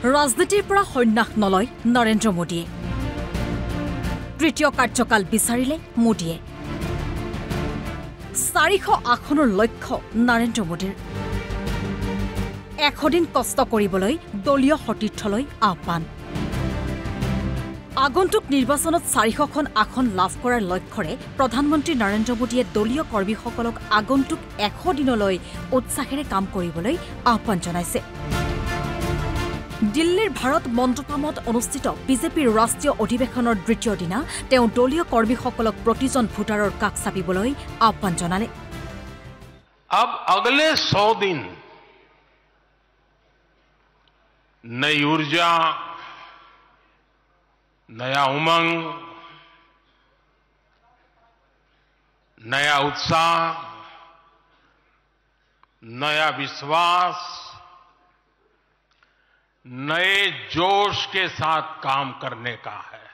ৰাজনীতিৰ পৰা সন্ন্যাস নলয় নৰেন্দ্ৰ মোদীয়ে। তৃতীয় কাৰ্যকাল বিচাৰিলে মোদীয়ে। 400 আসনৰ লক্ষ্য নৰেন্দ্ৰ মোদীৰ। 100 দিন কষ্ট কৰিবলৈ দলীয় সতীৰ্থলৈ আহ্বান। আগন্তুক নিৰ্বাচনত 400খন আসন লাভ কৰাৰ লক্ষ্যৰে প্ৰধানমন্ত্ৰী নৰেন্দ্ৰ মোদীয়ে দলীয় কৰ্মীসকলক আগন্তুক 100 দিনলৈ উৎসাহেৰে কাম কৰিবলৈ আহ্বান জনাইছে। দিল্লীৰ ভাৰত মণ্ডপমত অনুষ্ঠিত বিজেপিৰ ৰাষ্ট্ৰীয় অধিৱেশনৰ দ্বিতীয় দিনা তেওঁ দলীয় কৰ্মীসকলক প্ৰতিজন ভোটাৰৰ কাষ চাপিবলৈ আহ্বান জনালে। अब अगले 100 दिन नई ऊर्जा, नया उमंग, नया उत्साह, नया विश्वास, नए जोश के साथ काम करने का है।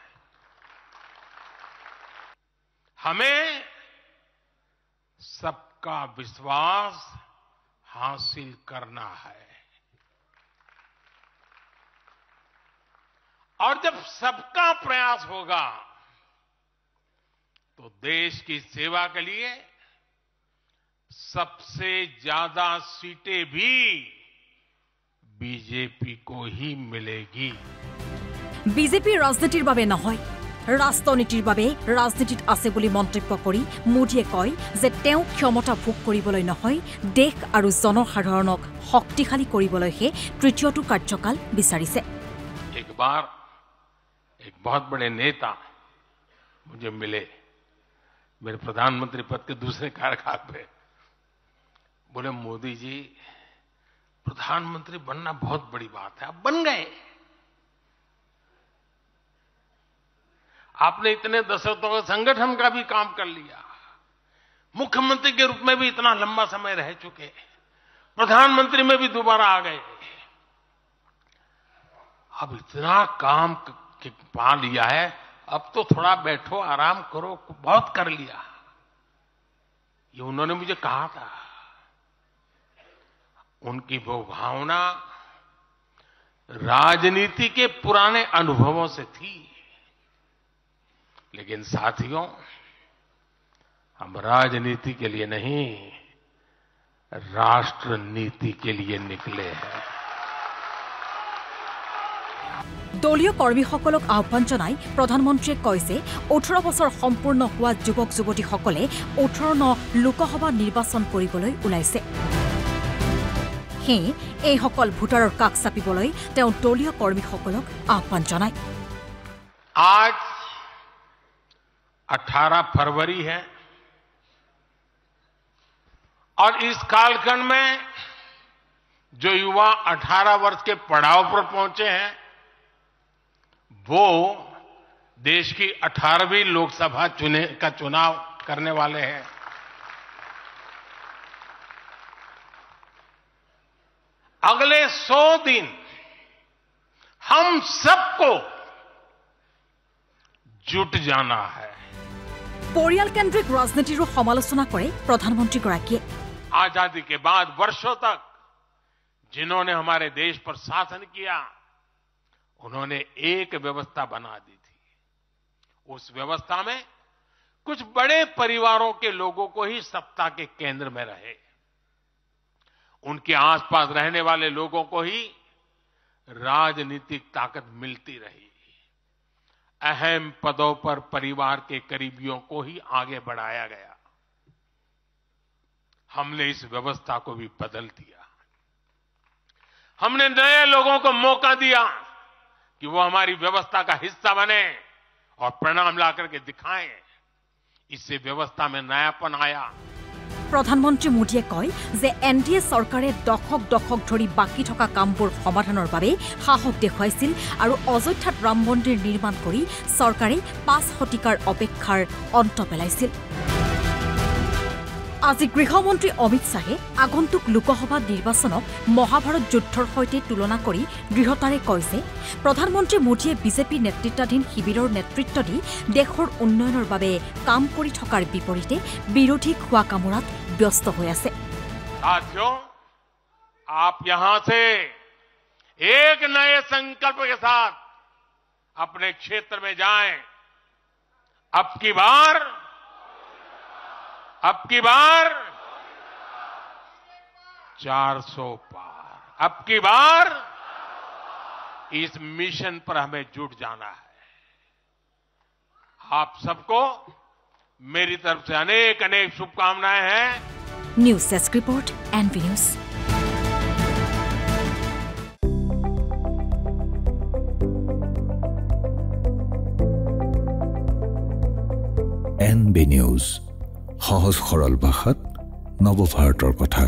हमें सबका विश्वास हासिल करना है और जब सबका प्रयास होगा तो देश की सेवा के लिए सबसे ज्यादा सीटें भी बीजेपी को ही मिलेगी। বিজেপি ৰাজনীতিৰ বাবে নহয়, ৰাষ্ট্ৰনীতিৰ বাবে ৰাজনীতিত আছে বুলি মন্তব্য কৰি মোদীয়ে কয় যে তেওঁ ক্ষমতা ভোগ কৰিবলৈ নহয়, দেশ আৰু জনসাধাৰণক শক্তিশালী কৰিবলৈহে তৃতীয়টো কাৰ্যকাল বিচাৰিছে। एक बार एक बहुत बड़े नेता मुझे मिले मेरे प्रधानमंत्री पद के दूसरे कार्यकाल पे। बोले, मोदी जी प्रधानमंत्री बनना बहुत बड़ी बात है, आप बन गए। आपने इतने दशकों के संगठन का भी काम कर लिया, मुख्यमंत्री के रूप में भी इतना लंबा समय रह चुके, प्रधानमंत्री में भी दोबारा आ गए। अब इतना काम पा लिया है, अब तो थोड़ा बैठो, आराम करो, बहुत कर लिया। ये उन्होंने मुझे कहा था। उनकी वो भावना राजनीति के पुराने अनुभवों से थी। लेकिन साथियों, हम राजनीति के लिए नहीं, राष्ट्र नीति के लिए निकले हैं। দলীয় কৰ্মীসকলক আহ্বান জনাই প্ৰধানমন্ত্ৰীয়ে কয় যে 18 বছৰ সম্পূৰ্ণ হোৱা যুৱক যুৱতীসকলে 18 লোকসভা নিৰ্বাচন কৰিবলৈ ওলাইছে। সেয়ে এইসকল ভোটাৰৰ কাষ চাপিবলৈ তেওঁ দলীয় কৰ্মীসকলক আহ্বান জনায়। आज 18 फरवरी है और इस कालखंड में जो युवा 18 वर्ष के पड़ाव पर पहुंचे हैं वो देश की 18वीं लोकसभा का चुनाव करने वाले हैं। अगले 100 दिन हम सबको जुट जाना है। পৰিয়াল কেন্দ্ৰিক ৰাজনীতিৰো সমালোচনা কৰে প্ৰধানমন্ত্ৰীগৰাকীয়ে। आजादी के बाद वर्षों तक जिन्होंने हमारे देश पर शासन किया, उन्होंने एक व्यवस्था बना दी थी। उस व्यवस्था में कुछ बड़े परिवारों के लोगों को ही सत्ता के केंद्र में रहे, उनके आसपास रहने वाले लोगों को ही राजनीतिक ताकत मिलती रही। अहम पदों पर परिवार के करीबियों को ही आगे बढ़ाया गया। हमने इस व्यवस्था को भी बदल दिया। हमने नए लोगों को मौका दिया कि वो हमारी व्यवस्था का हिस्सा बने और परिणाम ला करके दिखाएं। इससे व्यवस्था में नयापन आया। প্ৰধানমন্ত্ৰী মোদীয়ে কয় যে এনডিএ চৰকাৰে দশক দশক ধৰি বাকী থকা কামবোৰ সমাধানৰ বাবে সাহস দেখুৱাইছিল আৰু অযোধ্যাত ৰাম মন্দিৰ নিৰ্মাণ কৰি চৰকাৰে 5 শতিকাৰ অপেক্ষাৰ অন্ত পেলাইছিল। আজি গৃহমন্ত্ৰী অমিত শ্বাহে আগন্তুক লোকসভা নিৰ্বাচনক মহাভাৰত যুদ্ধৰ সৈতে তুলনা কৰি দৃঢ়তাৰে কয় যে প্ৰধানমন্ত্ৰী মোদীয়ে বিজেপি নেতৃত্বাধীন শিবিৰৰ নেতৃত্ব দি দেশৰ উন্নয়নৰ বাবে কাম কৰি থকাৰ বিপৰীতে বিৰোধী খোৱা কামোৰাত ব্যস্ত হৈ আছে। साथियों, आप यहां से एक नए संकल्प के साथ अपने क्षेत्र में जाएं। अब की बार 400 पार, अब की बार इस मिशन पर हमें जुट जाना है। आप सबको मेरी तरफ से अनेक अनेक शुभकामनाएं हैं। News desk report NV news. NB news, সহজ সৰল ভাষাত নৱভাৰতৰ কথা।